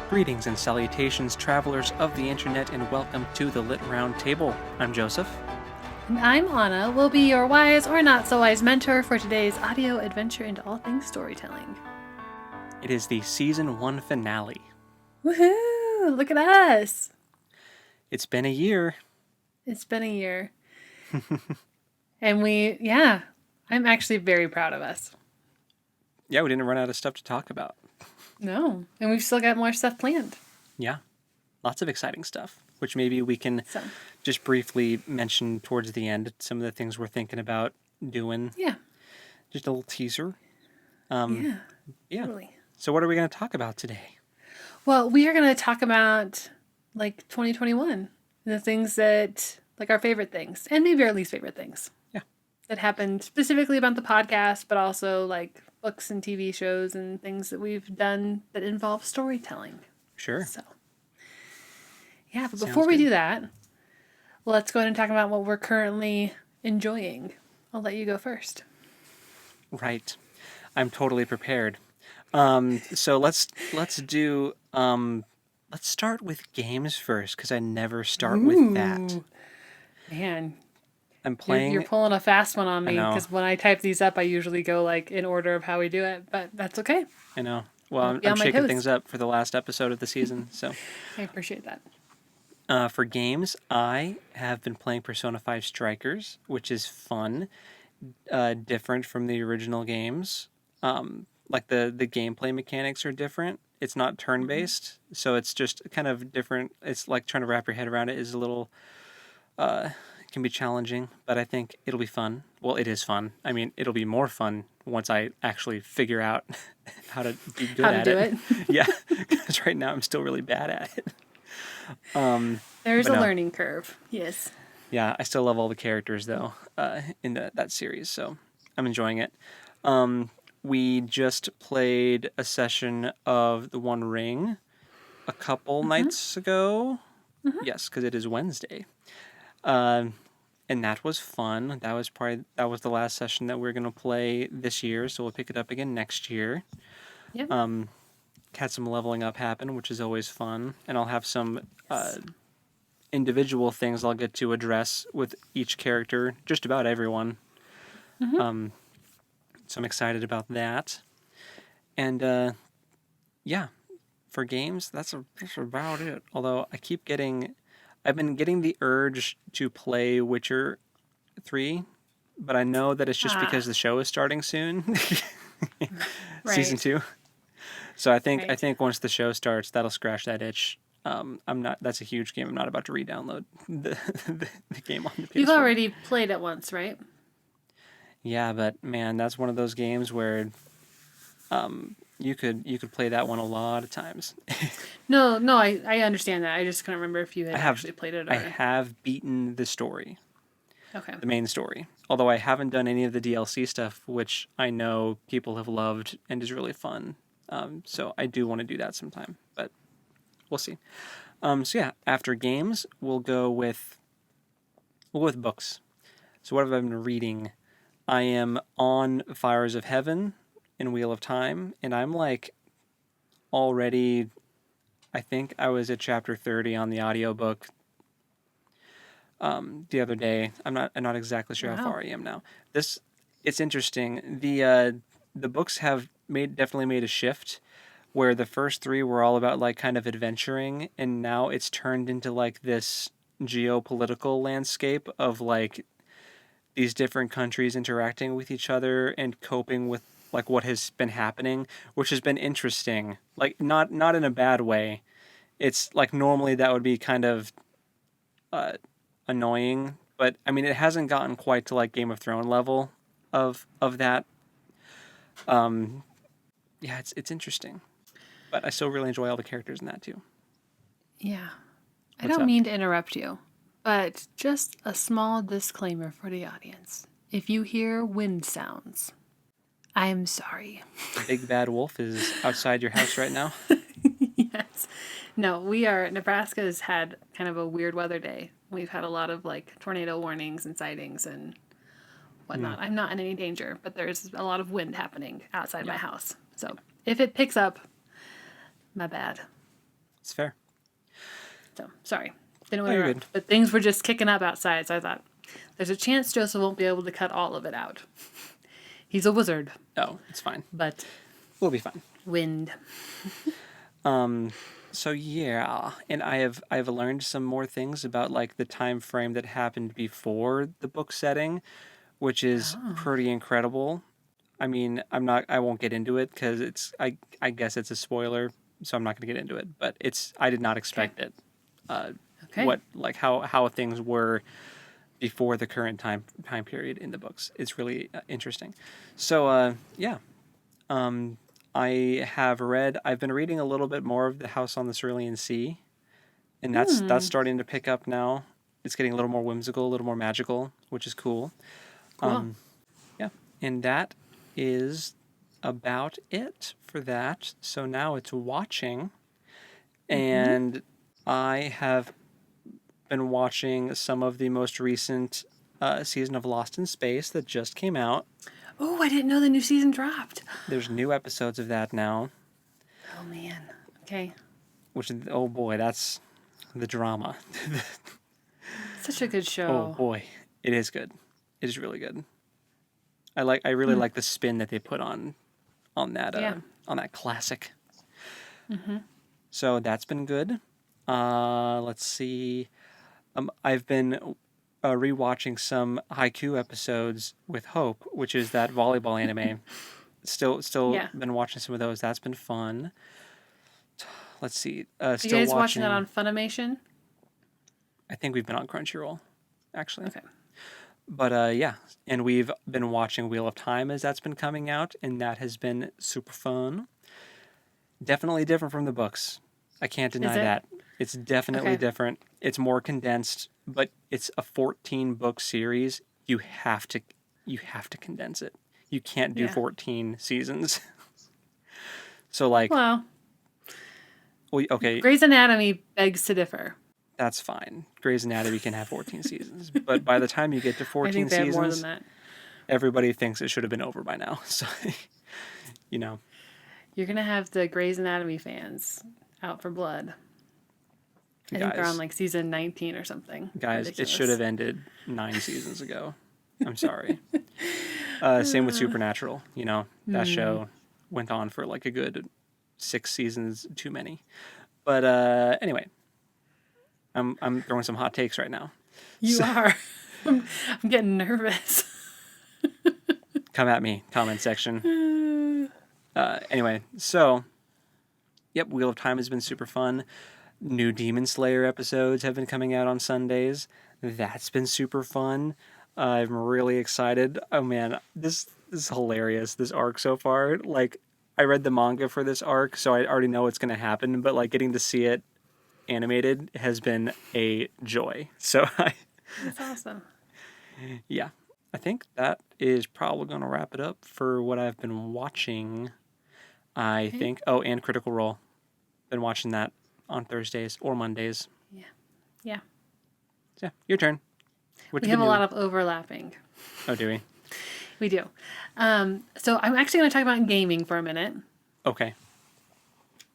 Greetings and salutations, travelers of the internet, and welcome to the Lit Round Table. I'm Joseph. And I'm Anna. We'll be your wise or not so wise mentor for today's audio adventure into all things storytelling. It is the Season 1 finale. Woohoo! Look at us! It's been a year. It's been a year. And I'm actually very proud of us. Yeah, we didn't run out of stuff to talk about. No, and we've still got more stuff planned. Yeah, lots of exciting stuff, which maybe we can just briefly mention towards the end. Some of the things we're thinking about doing. Yeah. Just a little teaser. Yeah. Totally. So what are we going to talk about today? Well, we are going to talk about, 2021. The things that, our favorite things, and maybe our least favorite things. Yeah. That happened specifically about the podcast, but also, books and TV shows and things that we've done that involve storytelling. Sure. So, yeah, but before we do that, let's go ahead and talk about what we're currently enjoying. I'll let you go first. Right. I'm totally prepared. So let's start with games first, because I never start with that. Man. I'm playing. You're pulling a fast one on me, because when I type these up, I usually go in order of how we do it, but that's okay. I know. Well, I'm shaking things up for the last episode of the season, so. I appreciate that. For games, I have been playing Persona 5 Strikers, which is fun, different from the original games. The gameplay mechanics are different. It's not turn-based, so it's just kind of different. It's like trying to wrap your head around it is a little... can be challenging, but I think it'll be fun. Well, it is fun. I mean, it'll be more fun once I actually figure out how to be good at it. Yeah, because right now I'm still really bad at it. There's a learning curve. Yes. Yeah, I still love all the characters though in that series, so I'm enjoying it. We just played a session of The One Ring a couple nights ago. Mm-hmm. Yes, because it is Wednesday. And that was fun. That was the last session that we're gonna play this year, so we'll pick it up again next year. Yep. Had some leveling up happen, which is always fun, and I'll have some individual things I'll get to address with each character, just about everyone. Mm-hmm. So I'm excited about that. And for games, that's about it. Although I've been getting the urge to play Witcher 3, but I know that it's just because the show is starting soon. Right. Season 2. So I think once the show starts, that'll scratch that itch. That's a huge game. I'm not about to re-download the game on the PS4. You've already played it once, right? Yeah, but man, that's one of those games where you could play that one a lot of times. No, I understand that. I just couldn't remember if you had actually played it. I have beaten the story. Okay. The main story. Although I haven't done any of the DLC stuff, which I know people have loved and is really fun. So I do want to do that sometime, but we'll see. After games, we'll go with books. So what have I been reading? I am on Fires of Heaven in Wheel of Time, and I'm already, I think I was at chapter 30 on the audiobook the other day. I'm not exactly sure how far I am now. It's interesting. The books have definitely made a shift where the first 3 were all about kind of adventuring, and now it's turned into this geopolitical landscape of these different countries interacting with each other and coping with what has been happening, which has been interesting. Not in a bad way. It's normally that would be kind of annoying, but I mean it hasn't gotten quite to Game of Thrones level of that. It's interesting, but I still really enjoy all the characters in that too. Yeah, I don't mean to interrupt you, but just a small disclaimer for the audience: if you hear wind sounds, I'm sorry. The big bad wolf is outside your house right now? Yes. No, Nebraska has had kind of a weird weather day. We've had a lot of tornado warnings and sightings and whatnot. I'm not in any danger, but there's a lot of wind happening outside my house. So if it picks up, my bad. It's fair. So, sorry. Didn't No, want to you're interrupt. good. But things were just kicking up outside, so I thought, there's a chance Joseph won't be able to cut all of it out. He's a wizard, Oh, it's fine. but We'll be fine. wind. So yeah, and I've learned some more things about like the time frame that happened before the book setting, which is pretty incredible. I mean, I won't get into it because I guess it's a spoiler, so I'm not going to get into it. But I did not expect it. Okay. What like how things were before the current time period in the books. It's really interesting. So yeah, I've been reading a little bit more of The House on the Cerulean Sea, and that's starting to pick up now. It's getting a little more whimsical, a little more magical, which is cool. Cool. Yeah, and that is about it for that. So now it's watching, and I have been watching some of the most recent season of Lost in Space that just came out. Oh, I didn't know the new season dropped. There's new episodes of that now, Oh, man. Okay. which oh boy, that's the drama. Such a good Oh show. boy, it is good. It is really good. I really like the spin that they put on that Yeah. on that classic. So that's been good. Let's see. I've been rewatching some Haikyu episodes with Hope, which is that volleyball anime. Still Yeah. been watching some of those. That's been fun. Let's see. You Still guys watching watching that on Funimation? I think we've been on Crunchyroll, actually. Okay. But yeah, and we've been watching Wheel of Time as that's been coming out, and that has been super fun. Definitely different from the books. I can't deny it? that. It's definitely Okay. different. It's more condensed, but it's a 14-book series. You have to condense it. You can't do Yeah. 14 seasons. So like, Well, okay, Grey's Anatomy begs to differ. that's fine. Grey's Anatomy can have 14 seasons, but by the time you get to I 14 think they have more than seasons, that. everybody thinks it should have been over by now. So, you know, You're going to have the Grey's Anatomy fans out for blood. I think they're guys, on like season 19 or something. guys, Ridiculous. it should have ended 9 seasons ago. I'm sorry. Same with Supernatural. You know, that show went on for like a good 6 seasons too many. But anyway, I'm throwing some hot takes right now. You are. I'm getting nervous. Come at me, comment section. Anyway, so yep, Wheel of Time has been super fun. New Demon Slayer episodes have been coming out on Sundays. That's been super fun. I'm really excited. Oh man, this is hilarious. This arc so far. Like, I read the manga for this arc, so I already know what's going to happen. But like, getting to see it animated has been a joy. So That's awesome. yeah, I think that is probably going to wrap it up for what I've been watching. I think. Oh, and Critical Role. Been watching that on Thursdays or Mondays. Yeah. So, yeah, your turn. What's We have a lot of overlapping. Oh, do we? We do. So I'm actually going to talk about gaming for a minute. Okay.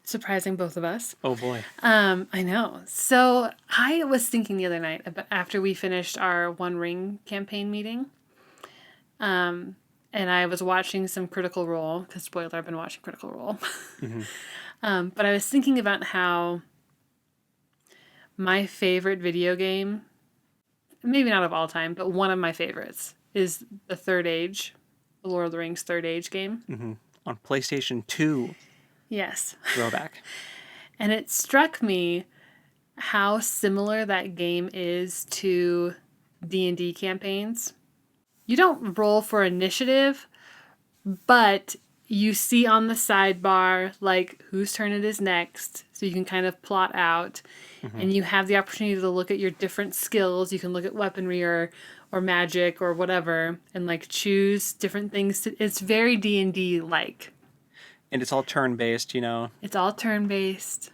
Surprising both of us. Oh boy. I know. So I was thinking the other night about after we finished our One Ring campaign meeting, and I was watching some Critical Role, because spoiler, I've been watching Critical Role. But I was thinking about how my favorite video game, maybe not of all time, but one of my favorites, is the Third Age, the Lord of the Rings Third Age game. On PlayStation 2 Yes. throwback. And it struck me how similar that game is to D&D campaigns. You don't roll for initiative, but you see on the sidebar like whose turn it is next, so you can kind of plot out. And you have the opportunity to look at your different skills. You can look at weaponry or magic or whatever and like choose different things. It's very D&D like. And it's all turn-based, you know. It's all turn-based.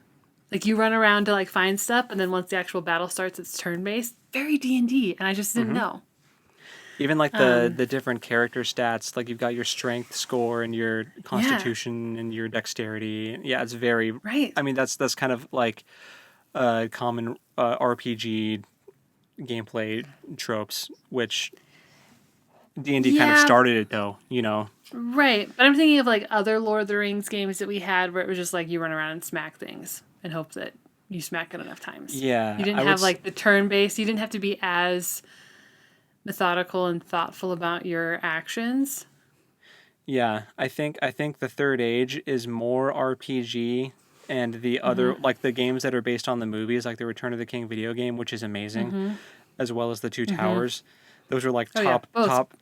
Like, you run around to, like, find stuff, and then once the actual battle starts, it's turn-based. Very D&D, and I just didn't know. Even like the different character stats, like you've got your strength score and your Yeah, constitution and your dexterity. Yeah, it's very. right. I mean, that's kind of like common RPG gameplay tropes, which D&D kind of Yeah, started it though. You know. right. But I'm thinking of like other Lord of the Rings games that we had where it was just like you run around and smack things and hope that you smack it enough times. You Yeah, didn't have like the turn based, you didn't have to be as methodical and thoughtful about your actions. Yeah, I think the Third Age is more RPG, and the other like the games that are based on the movies, like the Return of the King video game, which is amazing, as well as the Two Towers. Those are like Oh yeah, top both top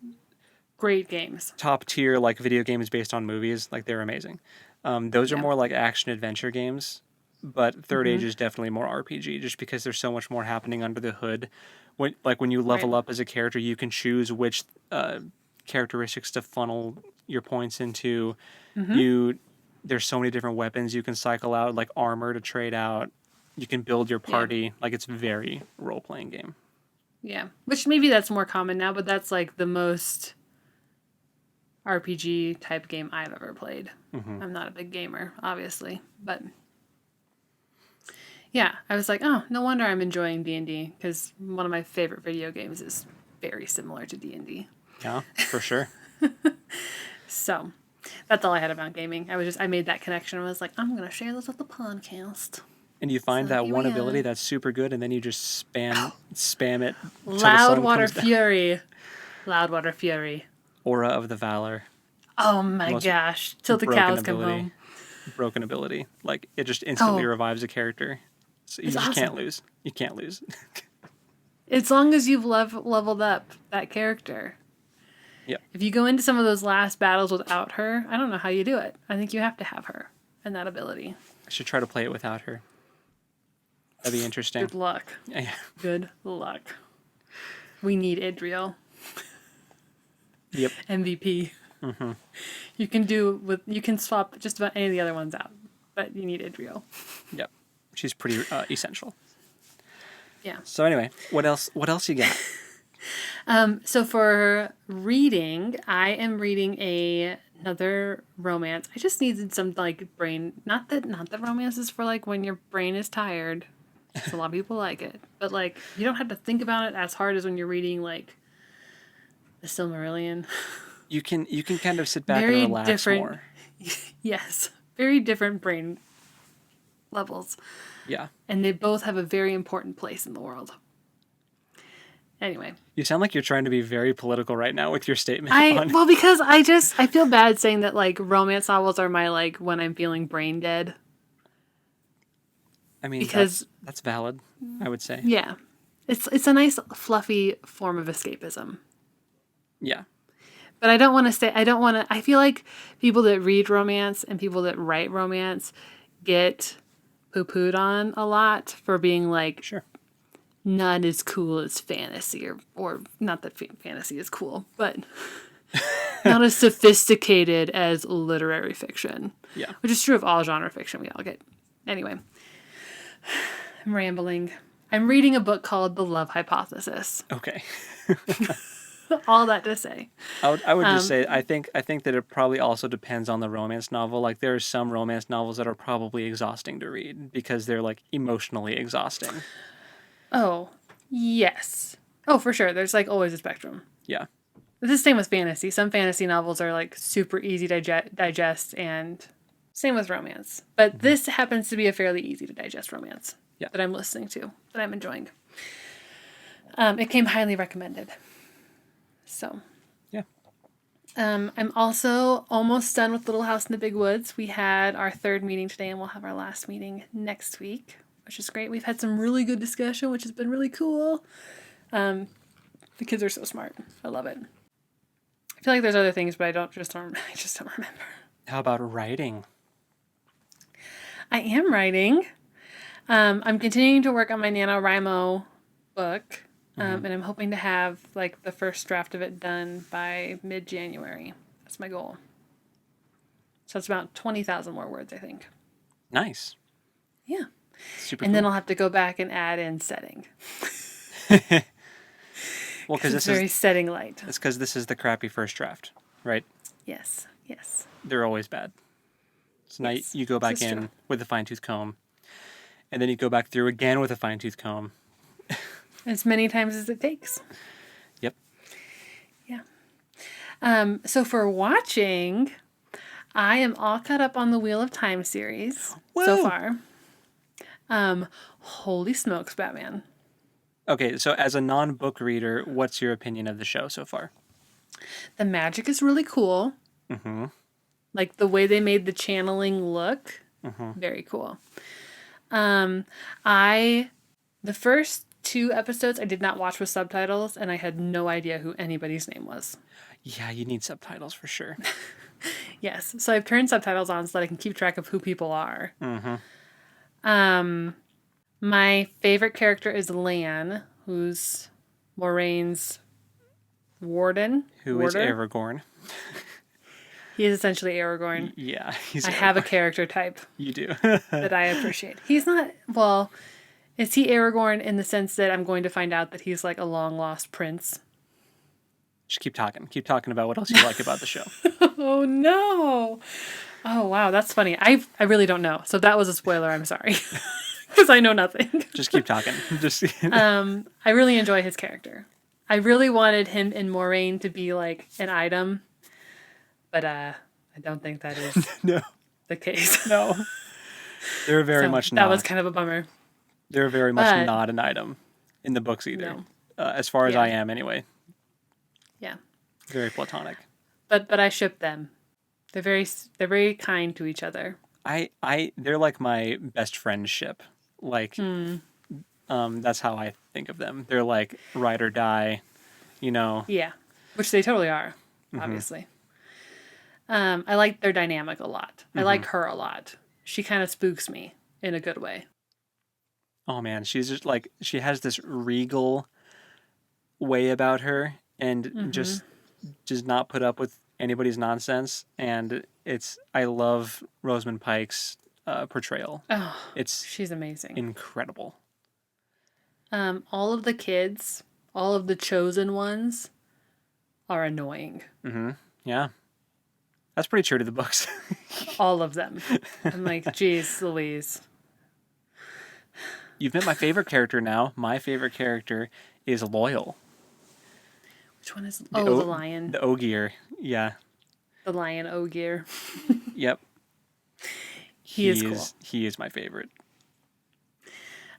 great games. top tier like video games based on movies. Like they're amazing. Those are Yeah. more like action adventure games, but Third Age is definitely more RPG, just because there's so much more happening under the hood. When you Right. level up as a character, you can choose which characteristics to funnel your points into. You There's so many different weapons you can cycle out, like armor to trade out. You can build your Yeah. party. Like it's very role playing game. Yeah. Which maybe that's more common now, but that's like the most RPG type game I've ever played. I'm not a big gamer, obviously, but yeah, I was like, oh, no wonder I'm enjoying D&D because one of my favorite video games is very similar to D&D. Yeah, for sure. So that's all I had about gaming. I made that connection. I was like, I'm gonna share this with the podcast. And you find So that here one we ability are. that's super good, and then you just spam it till the Loud sun Water comes down. Fury. Loud Water Fury. Aura of the Valor, Oh my most gosh. Till the broken cows come ability. home. Broken ability. Like it just instantly Oh, revives a character. So you it's just can't awesome. lose. You can't lose. As long as you've leveled up that character. Yep. If you go into some of those last battles without her, I don't know how you do it. I think you have to have her and that ability. I should try to play it without her. That'd be interesting. Good luck. Yeah. Good luck. We need Idriel. Yep. MVP. You can swap just about any of the other ones out, but you need Idriel. Yep. She's pretty essential. Yeah. So anyway, what else? What else you got? So for reading, I am reading another romance. I just needed some like brain. Not that romance is for like when your brain is tired. 'Cause a lot of people like it, but like you don't have to think about it as hard as when you're reading like the Silmarillion. You can kind of sit back and Very relax different. more. Yes, very different brain levels, Yeah. and they both have a very important place in the world. Anyway, You sound like you're trying to be very political right now with your statement on. because I feel bad saying that like romance novels are my like when I'm feeling brain dead. I mean, Because that's valid. I would say. yeah, it's a nice fluffy form of escapism. Yeah. But I don't want to say I feel like people that read romance and people that write romance get poo-pooed on a lot for being like Sure. not as cool as fantasy or not that fantasy is cool, but not as sophisticated as literary fiction. Yeah. Which is true of all genre fiction we all get. Anyway, I'm rambling. I'm reading a book called The Love Hypothesis. Okay. All that to say. I would just say I think that it probably also depends on the romance novel. Like there are some romance novels that are probably exhausting to read because they're like emotionally exhausting. Oh, yes. Oh, for sure. There's like always a spectrum. Yeah. It's the same with fantasy. Some fantasy novels are like super easy to digest, and same with romance. But this happens to be a fairly easy to digest romance Yeah. that I'm listening to, that I'm enjoying. It came highly recommended. So. Yeah. I'm also almost done with Little House in the Big Woods. We had our third meeting today, and we'll have our last meeting next week, which is great. We've had some really good discussion, which has been really cool. The kids are so smart. I love it. I feel like there's other things, but I just don't remember. How about writing? I am writing. I'm continuing to work on my NaNoWriMo book, and I'm hoping to have like the first draft of it done by mid-January. That's my goal. So it's about 20,000 more words, I think. Nice. Yeah. Super And cool. then I'll have to go back and add in setting. Well, because It's this is very setting light. it's because this is the crappy first draft, right? Yes. Yes. They're always bad. So now Yes, you go back this is in true. with a fine tooth comb, and then you go back through again with a fine tooth comb. As many times as it takes. Yep. Yeah. So for watching, I am all caught up on the Wheel of Time series so Woo! far. Holy smokes, Batman. Okay, so as a non-book reader, what's your opinion of the show so far? The magic is really cool. Mm-hmm. Like the way they made the channeling look, very cool. I the first 2 episodes I did not watch with subtitles, and I had no idea who anybody's name was. Yeah, you need subtitles for sure. Yes, so I've turned subtitles on so that I can keep track of who people are. My favorite character is Lan, who's Moraine's warden. Who is warder. Aragorn? He is essentially Aragorn. Yeah, he's I Aragorn. have a character type You do. that I appreciate. He's not, well, is he Aragorn in the sense that I'm going to find out that he's like a long lost prince? Just keep talking. Keep talking about what else you like about the show. Oh no. Oh wow, that's funny. I really don't know. So that was a spoiler, I'm sorry. Because I know nothing. Just keep talking. Just I really enjoy his character. I really wanted him and Moraine to be like an item, but I don't think that is no, the case. no. They're very So much that not. was kind of a bummer. They're very much But- not an item in the books either. No. As far as Yeah. I am, anyway. Yeah, Very platonic. but I ship them. They're very kind to each other. They're like my best friend ship. Like, that's how I think of them. They're like ride or die, you know. Yeah, which they totally are, obviously. I like their dynamic a lot. I like her a lot. She kind of spooks me in a good way. Oh man, she's just like she has this regal way about her, and just does not put up with anybody's nonsense. And I love Rosamund Pike's portrayal. Oh, It's she's amazing. incredible. All of the kids, all of the chosen ones, are annoying. Yeah, that's pretty true to the books. All of them. I'm like, geez, Louise. You've met my favorite character now. My favorite character is Loyal. Which one is? The lion. The Ogier. Yeah. The lion Ogier. Yep. He is cool. He is my favorite.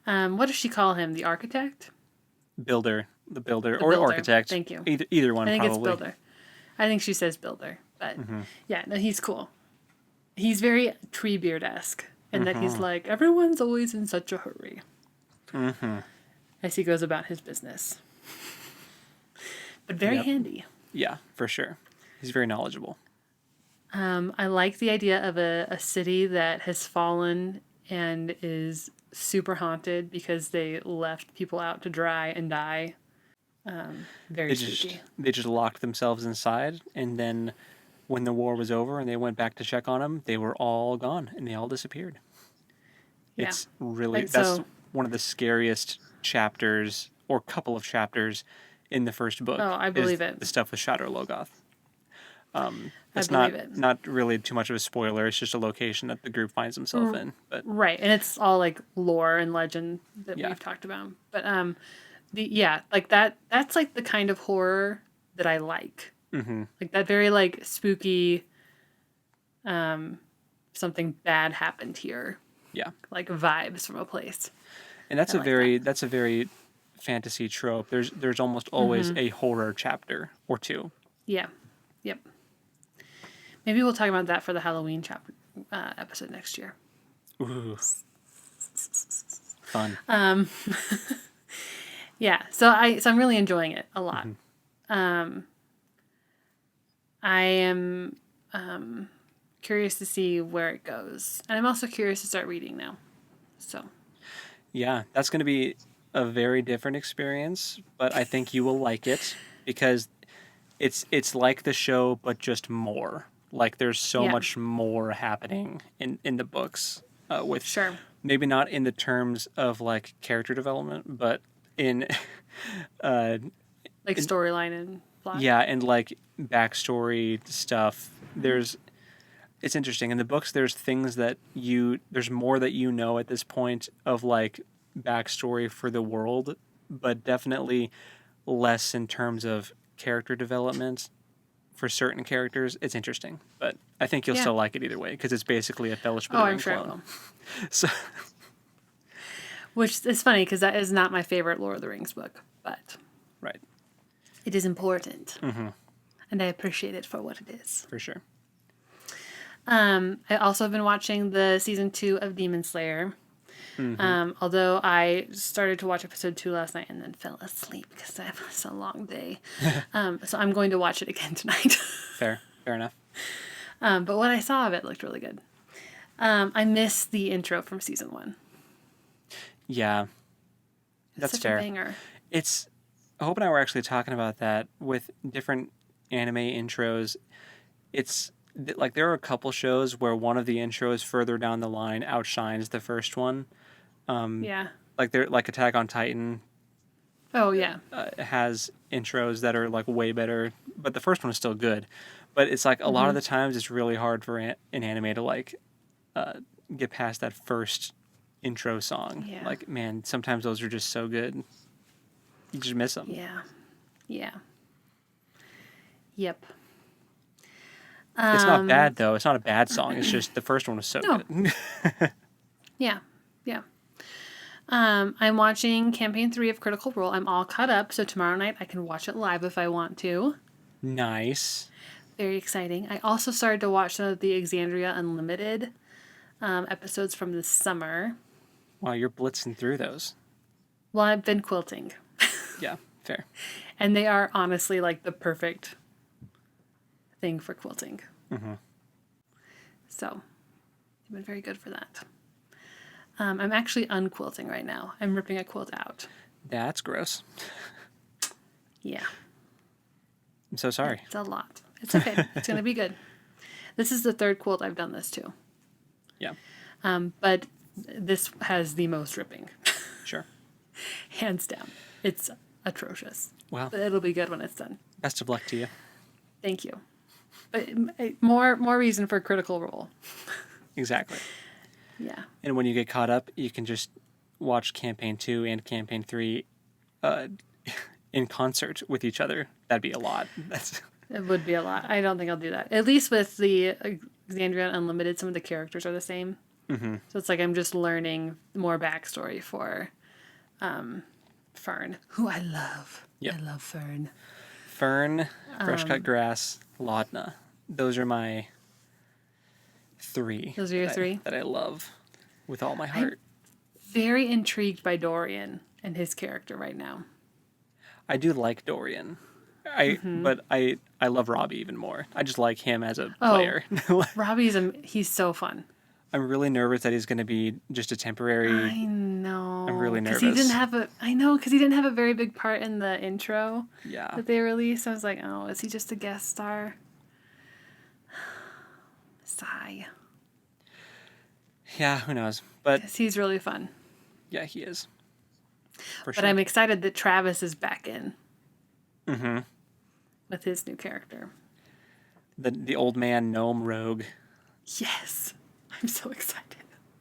What does she call him? The architect? Builder. The builder. The or builder. architect. Thank you. Either one, I think probably. it's builder. I think she says builder. But yeah, no, he's cool. He's very Treebeard-esque. And that he's like, everyone's always in such a hurry. As he goes about his business. But very handy. Yeah, for sure. He's very knowledgeable. I like the idea of a city that has fallen and is super haunted because they left people out to dry and die. Very spooky. They just locked themselves inside, and then when the war was over and they went back to check on them, they were all gone and they all disappeared. Yeah. It's really Like, that's so- one of the scariest chapters or couple of chapters in the first book. Oh, I is believe it. The stuff with Shadow Logoth. It's believe not it. not really too much of a spoiler. It's just a location that the group finds themselves in. But Right, and it's all like lore and legend that Yeah. we've talked about. But like that's like the kind of horror that I like. Like that very like spooky something bad happened here. yeah, Like vibes from a place. and that's I a like very that's a very fantasy trope. There's almost always a horror chapter or two. Yeah. Yep. Maybe we'll talk about that for the Halloween chapter episode next year. Ooh. Fun. Yeah, so I'm really enjoying it a lot. I am curious to see where it goes, and I'm also curious to start reading now. So Yeah, that's going to be a very different experience, but I think you will like it because it's like the show, but just more. Like there's so Yeah. much more happening in the books. With Sure. maybe not in the terms of like character development, but in like Like storyline and plot. Yeah, and like backstory stuff. It's interesting. In the books, there's things there's more that you know at this point of like backstory for the world, but definitely less in terms of character development for certain characters. It's interesting, but I think you'll still like it either way because it's basically a Fellowship of the Ring I'm sure clone. I will. So, Which is funny because that is not my favorite Lord of the Rings book, but right, it is important, and I appreciate it for what it is. for sure. I also have been watching the season 2 of Demon Slayer. Although I started to watch episode 2 last night and then fell asleep because it was a long day. So I'm going to watch it again tonight. Fair enough. But what I saw of it looked really good. I missed the intro from season 1. Yeah, It's that's such fair. a banger. Hope and I were actually talking about that with different anime intros. It's like there are a couple shows where one of the intros further down the line outshines the first one. Yeah. Like Attack on Titan Oh, yeah. has intros that are like way better, but the first one is still good. But it's like a lot of the times it's really hard for an anime to like get past that first intro song. Yeah. Like, man, sometimes those are just so good. You just miss them. Yeah. Yeah. Yep. It's not bad though. It's not a bad song. It's just the first one was so No. good. Yeah. Yeah. I'm watching campaign 3 of Critical Role. I'm all caught up, so tomorrow night I can watch it live if I want to. Nice. Very exciting. I also started to watch some of the Exandria Unlimited episodes from the summer. Wow, you're blitzing through those. Well, I've been quilting. Yeah, fair. And they are honestly like the perfect thing for quilting. So, they've been very good for that. I'm actually unquilting right now. I'm ripping a quilt out. That's gross. Yeah. I'm so sorry. It's a lot. It's okay. It's going to be good. This is the 3rd quilt I've done this to. Yeah, But this has the most ripping. sure. Hands down. It's atrocious. Well, But it'll be good when it's done. best of luck to you. Thank you. But more reason for Critical Role. Exactly. Yeah. And when you get caught up, you can just watch campaign 2 and campaign 3 in concert with each other. That'd be a lot. It would be a lot. I don't think I'll do that. At least with the Exandria Unlimited, some of the characters are the same. So it's like I'm just learning more backstory for Fern, who I love. Yep. I love Fern. Fern, Fresh Cut Grass, Laudna. Those are my 3. Those are your that 3? that I love with all my heart. Very intrigued by Dorian and his character right now. I do like Dorian. But I love Robbie even more. I just like him as a player. Robbie's he's so fun. I'm really nervous that he's going to be just a temporary. I know. I'm really nervous. He didn't have because he didn't have a very big part in the intro Yeah. that they released. I was like, oh, is he just a guest star? Sigh. Yeah, who knows? But 'Cause he's really fun. yeah, he is. For But sure. I'm excited that Travis is back in. With his new character. The old man gnome rogue. Yes. I'm so excited.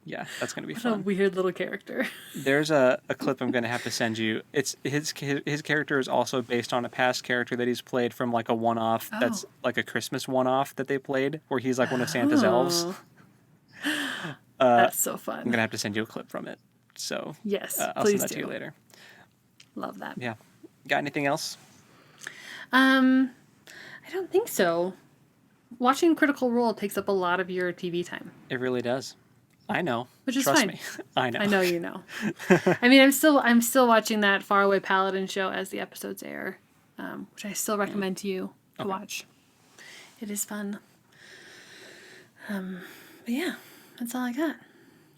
Yeah, that's going to be What a fun. weird little character. There's a clip I'm going to have to send you. It's his character is also based on a past character that he's played from like a one-off that's like a Christmas one-off that they played where he's like one of Santa's elves. That's so fun. I'm going to have to send you a clip from it. So Yes, I'll please send that to do. you later. Love that. Yeah. Got anything else? I don't think so. Watching Critical Role takes up a lot of your TV time. It really does. I know. Which is Trust fine. me. I know. I know you know. I mean, I'm still watching that Faraway Paladin show as the episodes air, which I still recommend to you to watch. It is fun. But yeah, that's all I got.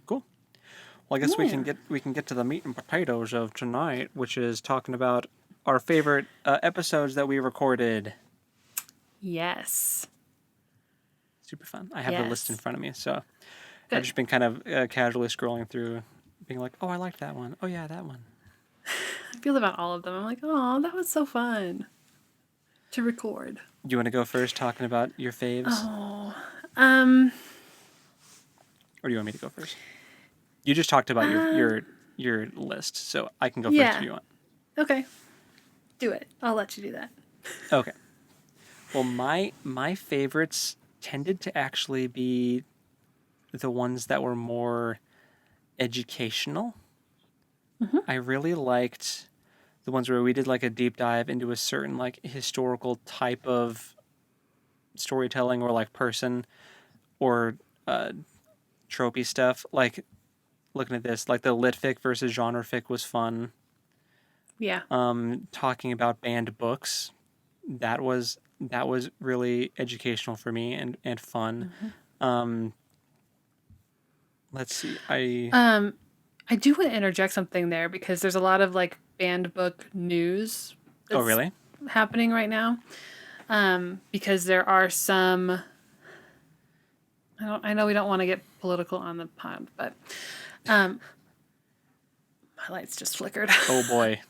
Cool. Well, I guess we Yeah. can get to the meat and potatoes of tonight, which is talking about our favorite episodes that we recorded. Yes. Super fun. I have the list in Yes. front of me, so Good. I've just been kind of casually scrolling through, being like, "Oh, I liked that one. Oh yeah, that one." I feel about all of them. I'm like, oh, that was so fun to record. You want to go first, talking about your faves, Oh, or do you want me to go first? You just talked about uh, your list, so I can go first if yeah. you want. Okay, do it. I'll let you do that. Okay. Well, my favorites tended to actually be the ones that were more educational. I really liked the ones where we did like a deep dive into a certain like historical type of storytelling or like person or uh, tropey stuff. Like looking at this, like the lit fic versus genre fic was fun. Yeah. Talking about banned books, that was really educational for me and fun. Um, let's see, I do want to interject something there because there's a lot of like banned book news oh that's really? happening right now. Because there are some. I know we don't want to get political on the pod, but um, my lights just flickered. Oh boy.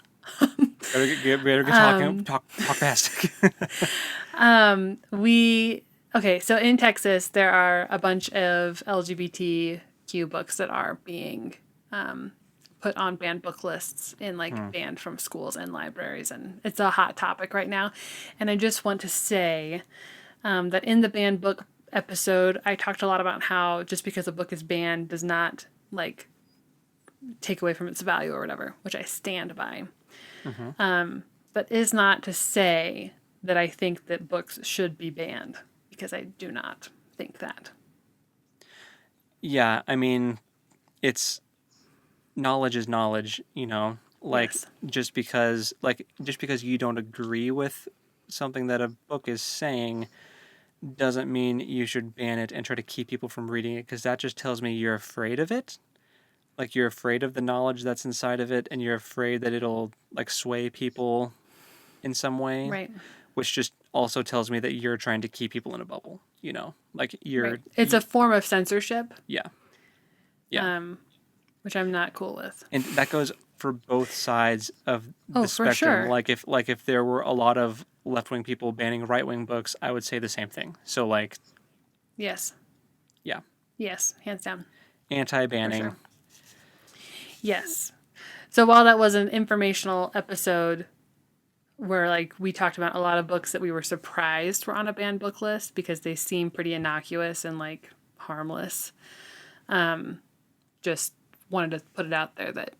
Better get talking. Talk fast. We okay. So in Texas, there are a bunch of LGBTQ books that are being put on banned book lists and like banned from schools and libraries, and it's a hot topic right now. And I just want to say that in the banned book episode, I talked a lot about how just because a book is banned does not like take away from its value or whatever, which I stand by. That is not to say that I think that books should be banned, because I do not think that. Yeah, I mean, it's knowledge is knowledge, you know. Yes. Just because you don't agree with something that a book is saying doesn't mean you should ban it and try to keep people from reading it because that just tells me you're afraid of it. Like you're afraid of the knowledge that's inside of it and you're afraid that it'll like sway people in some way, Right. which just also tells me that you're trying to keep people in a bubble, you know? Like Right. It's a form of censorship, yeah. Yeah. which I'm not cool with. And that goes for both sides of Oh, the for spectrum. sure. Like if there were a lot of left-wing people banning right-wing books, I would say the same thing. So like Yes. yeah, Yes. Hands down. For anti-banning. sure. Yes. So while that was an informational episode where like we talked about a lot of books that we were surprised were on a banned book list because they seem pretty innocuous and like harmless. Just wanted to put it out there that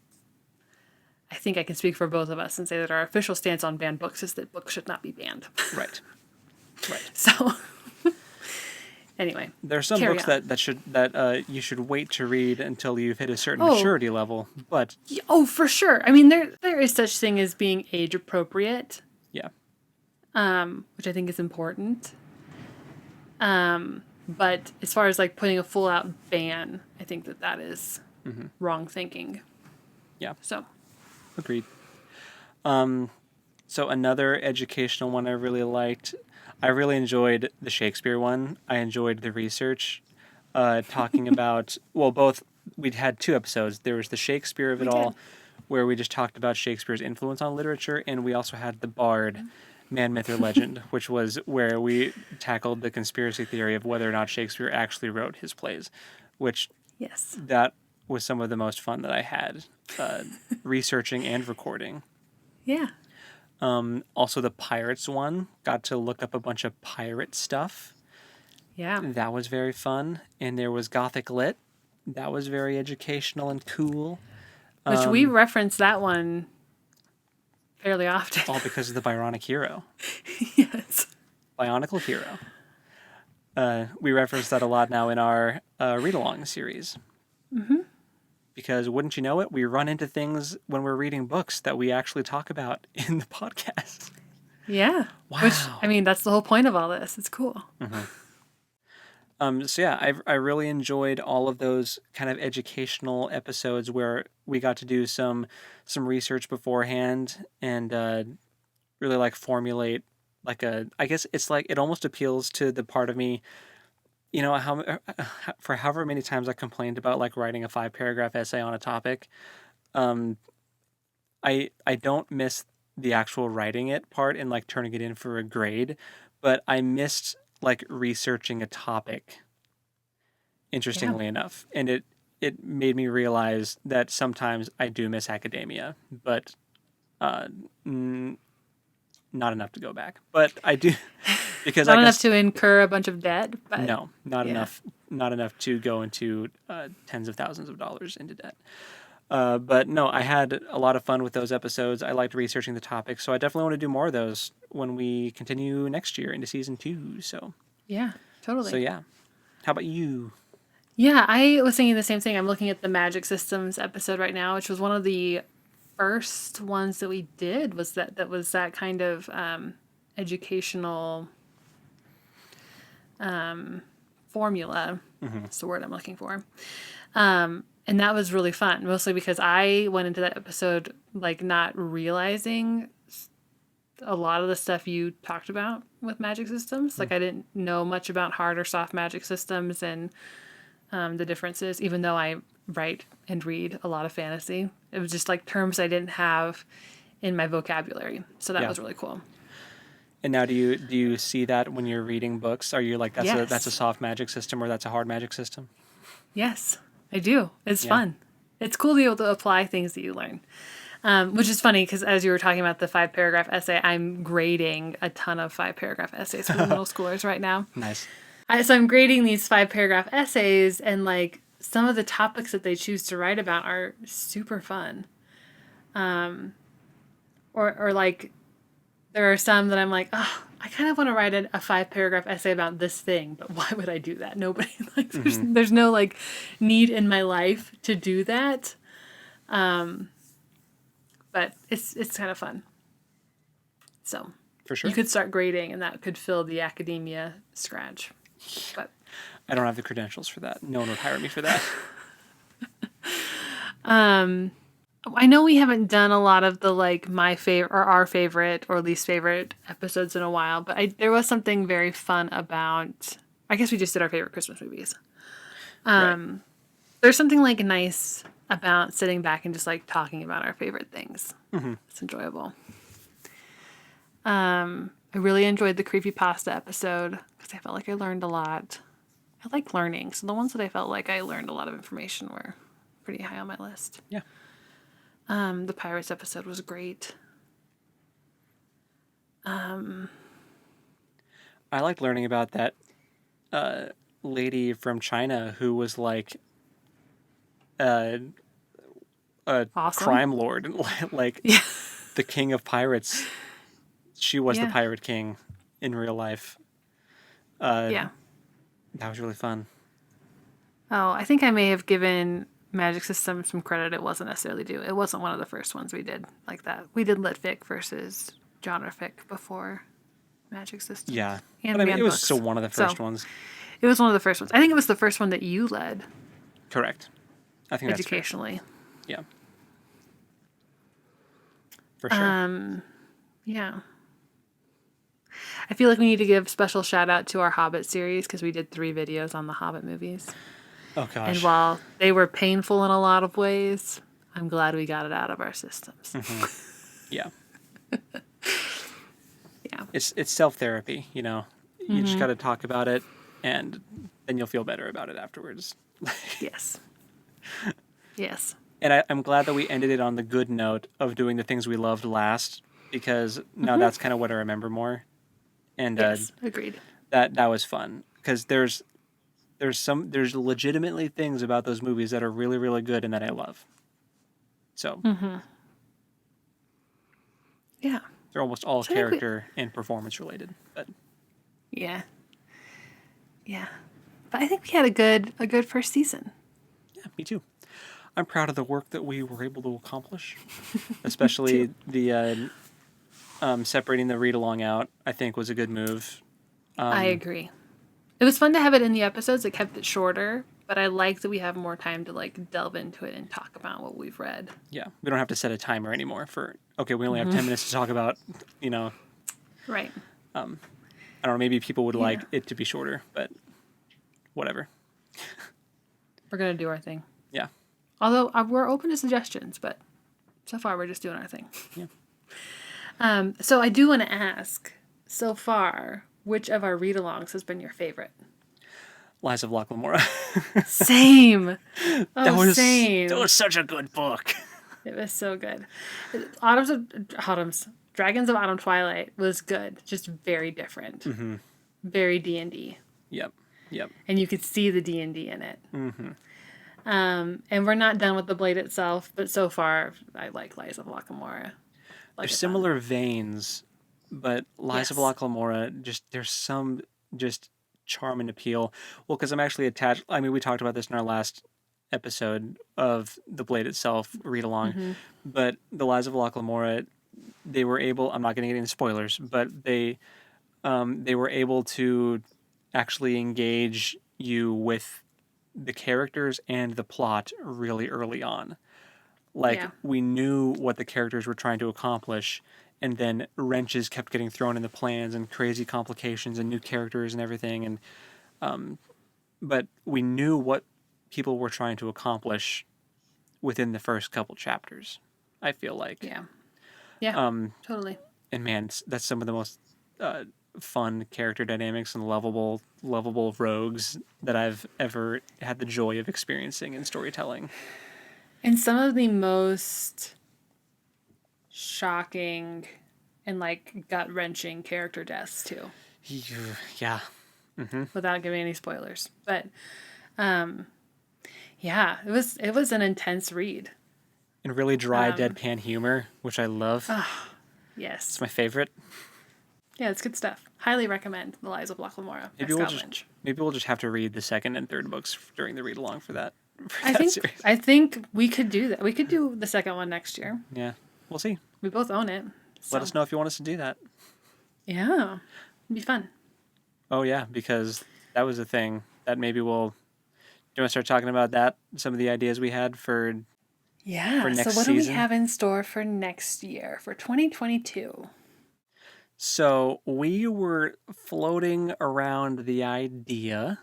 I think I can speak for both of us and say that our official stance on banned books is that books should not be banned. Right. Right. So anyway, There are some carry books on. that you should wait to read until you've hit a certain Oh, maturity level. But oh, for sure. I mean, there is such thing as being age appropriate, yeah, which I think is important. But as far as like putting a full out ban, I think that is wrong thinking. yeah, So agreed. So another educational one I really liked. I really enjoyed the Shakespeare one. I enjoyed the research, talking about both. We'd had two episodes. There was the Shakespeare of it we all, did. where we just talked about Shakespeare's influence on literature, and we also had the Bard, Man, Myth, or Legend, which was where we tackled the conspiracy theory of whether or not Shakespeare actually wrote his plays, which Yes. that was some of the most fun that I had researching and recording. Yeah. Also, the Pirates one, got to look up a bunch of pirate stuff. Yeah. That was very fun. And there was Gothic Lit. That was very educational and cool. Which we reference that one fairly often. All because of the Bionic Hero. Yes. Bionicle Hero. We reference that a lot now in our read-along series. Because wouldn't you know it, we run into things when we're reading books that we actually talk about in the podcast. Yeah. Wow. Which, I mean, that's the whole point of all this. It's cool. So yeah, I really enjoyed all of those kind of educational episodes where we got to do some research beforehand and really like formulate like I guess it's like it almost appeals to the part of me, you know, for however many times I complained about like writing a 5-paragraph essay on a topic. I don't miss the actual writing it part and like turning it in for a grade, but I missed like researching a topic, Yeah. interestingly enough. And it made me realize that sometimes I do miss academia, but uh, n- not enough to go back. But I do because I Not enough guess to incur a bunch of debt, but no, not yeah. enough, not enough to go into tens of thousands of dollars into debt. But no, I had a lot of fun with those episodes. I liked researching the topic, so I definitely want to do more of those when we continue next year into season 2. Yeah, So totally. yeah. How about you? Yeah, I was thinking the same thing. I'm looking at the Magic Systems episode right now, which was one of the first ones that we did. Was that kind of educational formula. Hmm. That's the word I'm looking for. And that was really fun, mostly because I went into that episode like not realizing a lot of the stuff you talked about with magic systems. Like I didn't know much about hard or soft magic systems and the differences, even though I write and read a lot of fantasy. It was just like terms I didn't have in my vocabulary. So that Yeah. was really cool. And now do you see that when you're reading books? Are you like that's a Yes. soft magic system or that's a hard magic system? Yes, I do. It's Yeah. fun. It's cool to be able to apply things that you learn. Which is funny because as you were talking about the 5 paragraph essay, I'm grading a ton of 5 paragraph essays for the middle schoolers right now. Nice. So I'm grading these 5 paragraph essays, and like some of the topics that they choose to write about are super fun. Or like there are some that I'm like, oh, I kind of want to write a 5 paragraph essay about this thing, but why would I do that? Nobody like there's no like need in my life to do that. But it's kind of fun. So For you sure. could start grading, and that could fill the academia scratch. But I don't have the credentials for that. No one would hire me for that. I know we haven't done a lot of the like my favorite or our favorite or least favorite episodes in a while, but there was something very fun about. I guess we just did our favorite Christmas movies. Right. There's something like nice about sitting back and just like talking about our favorite things. Hmm. It's enjoyable. I really enjoyed the creepypasta episode because I felt like I learned a lot. I like learning, so the ones that I felt like I learned a lot of information were pretty high on my list. Yeah. The Pirates episode was great. I liked learning about that lady from China who was like a Awesome. crime lord, like Yeah. the king of pirates. She was the Yeah. pirate king in real life. Yeah. That was really fun. Oh, I think I may have given Magic System some credit it wasn't necessarily due. It wasn't one of the first ones we did like that. We did Lit Fic versus Genre Fic before Magic System. Yeah. And But I we mean, had it was books. still one of the first So, ones. it was one of the first ones. I think it was the first one that you led Correct. I think that's fair. educationally. Yeah. For sure. Yeah. I feel like we need to give special shout out to our Hobbit series because we did 3 videos on the Hobbit movies. Oh And gosh. while they were painful in a lot of ways, I'm glad we got it out of our systems. Yeah. Yeah. It's self-therapy, you know. You just got to talk about it and then you'll feel better about it afterwards. Yes. Yes. And I'm glad that we ended it on the good note of doing the things we loved last because now that's kind of what I remember more. And Yes. Agreed. that was fun because there's legitimately things about those movies that are really, really good and that I love. So Yeah. they're almost all So I think character and performance related. But Yeah. Yeah. But I think we had a good first season. yeah, me too. I'm proud of the work that we were able to accomplish, especially the separating the read along out. I think was a good move. I agree. It was fun to have it in the episodes. It kept it shorter, but I like that we have more time to like delve into it and talk about what we've read. Yeah, we don't have to set a timer anymore for. Okay, we only have 10 minutes to talk about. You know, Right. I don't know. Maybe people would like Yeah. it to be shorter, but whatever. We're going to do our thing. Yeah. Although we're open to suggestions, but So far, we're just doing our thing. Yeah. So I do want to ask, so far, which of our read-alongs has been your favorite? Lies of Locke Lamora. Same. That Oh, was same. such a good book. It was so good. Dragons of Autumn Twilight was good, just very different. Mm-hmm. Very D&D. Yep. And you could see the D&D in it. Mm-hmm. And we're not done with the blade itself, but so far, I like Lies of Locke Lamora. They're similar veins, but Lies of Locke Lamora, there's some just charm and appeal. Well, because I'm actually attached. I mean, we talked about this in our last episode of the blade itself read along, but the Lies of Locke Lamora, they were able. I'm not going to get into spoilers, but they were able to actually engage you with the characters and the plot really early on. Like, we knew what the characters were trying to accomplish, and then wrenches kept getting thrown in the plans and crazy complications and new characters and everything. And but we knew what people were trying to accomplish within the first couple chapters, I feel like. Yeah, totally. And man, that's some of the most fun character dynamics and lovable rogues that I've ever had the joy of experiencing in storytelling. And some of the most shocking and like gut-wrenching character deaths too. Yeah. Mm-hmm. Without giving any spoilers. But yeah, it was an intense read. And really dry deadpan humor, which I love. Yes. It's my favorite. Yeah, it's good stuff. Highly recommend The Lies of Locke Lamora by Scott Lynch. Maybe we'll just have to read the second and third books during the read along for that. I think we could do that. We could do the second one next year. Yeah, we'll see. We both own it. So. Let us know if you want us to do that. Yeah, it'd be fun. Oh yeah, because that was a thing that maybe we'll. Do you want to start talking about that? Some of the ideas we had for. Yeah. For next so what season? Do we have in store for next year for 2022? So we were floating around the idea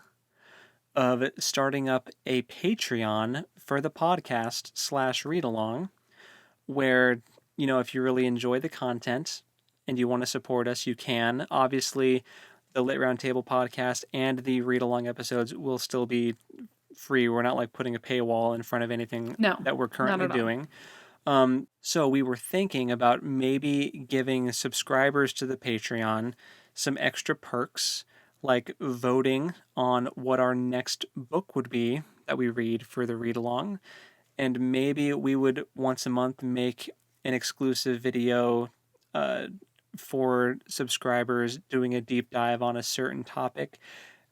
of starting up a Patreon for the podcast / read along, where, if you really enjoy the content and you want to support us, you can. Obviously, the Lit Roundtable podcast and the read along episodes will still be free. We're not like putting a paywall in front of anything that we're currently doing. So we were thinking about maybe giving subscribers to the Patreon some extra perks, like voting on what our next book would be that we read for the read along. And maybe we would once a month make an exclusive video for subscribers doing a deep dive on a certain topic.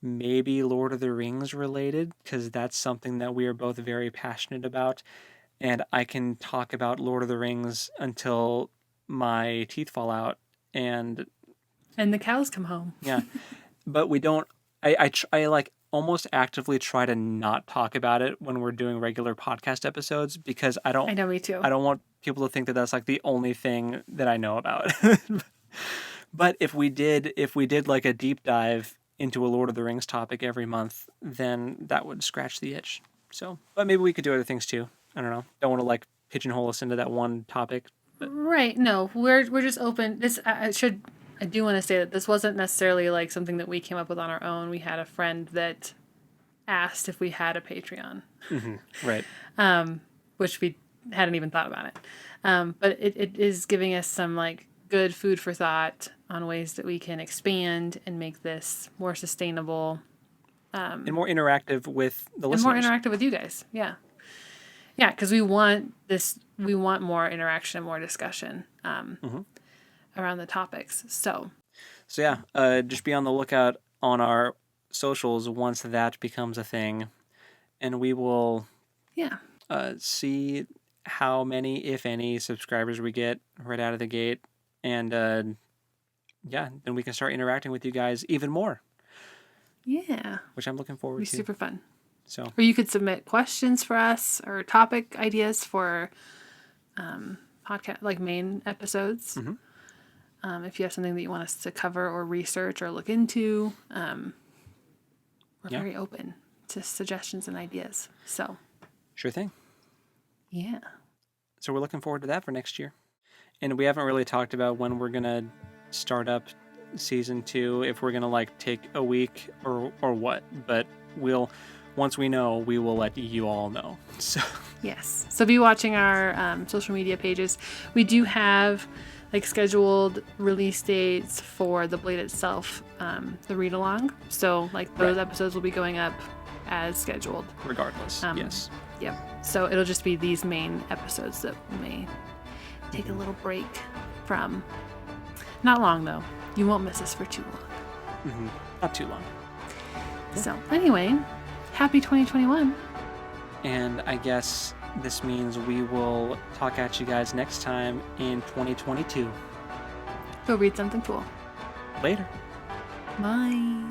Maybe Lord of the Rings related, because that's something that we are both very passionate about. And I can talk about Lord of the Rings until my teeth fall out. And the cows come home. Yeah. But we don't... I like almost actively try to not talk about it when we're doing regular podcast episodes, because I know, me too. I don't want people to think that that's like the only thing that I know about. But if we did like a deep dive into a Lord of the Rings topic every month, then that would scratch the itch. So, but maybe we could do other things too. I don't know. Don't want to like pigeonhole us into that one topic. But. Right. No, we're just open. I do want to say that this wasn't necessarily like something that we came up with on our own. We had a friend that asked if we had a Patreon. Mm-hmm. Right. Which we hadn't even thought about it. But it is giving us some like good food for thought on ways that we can expand and make this more sustainable. And more interactive with the listeners. And more interactive with you guys. Yeah. Yeah, because we want more interaction and more discussion around the topics. So yeah, just be on the lookout on our socials once that becomes a thing. And we will see how many, if any, subscribers we get right out of the gate. And then we can start interacting with you guys even more. Yeah. Which I'm looking forward to. It'll be super fun. So. Or you could submit questions for us or topic ideas for podcast, like main episodes. Mm-hmm. If you have something that you want us to cover or research or look into, we're very open to suggestions and ideas. So. Sure thing. Yeah. So we're looking forward to that for next year. And we haven't really talked about when we're going to start up season 2, if we're going to like take a week or what. But once we know, we will let you all know. So Yes. So be watching our social media pages. We do have like scheduled release dates for the Blade itself, the read along. So like those episodes will be going up as scheduled. Regardless. Yes. Yep. So it'll just be these main episodes that may take a little break from. Not long though. You won't miss us for too long. Not too long. So anyway, happy 2021. And I guess this means we will talk at you guys next time in 2022. Go read something cool. Later. Bye.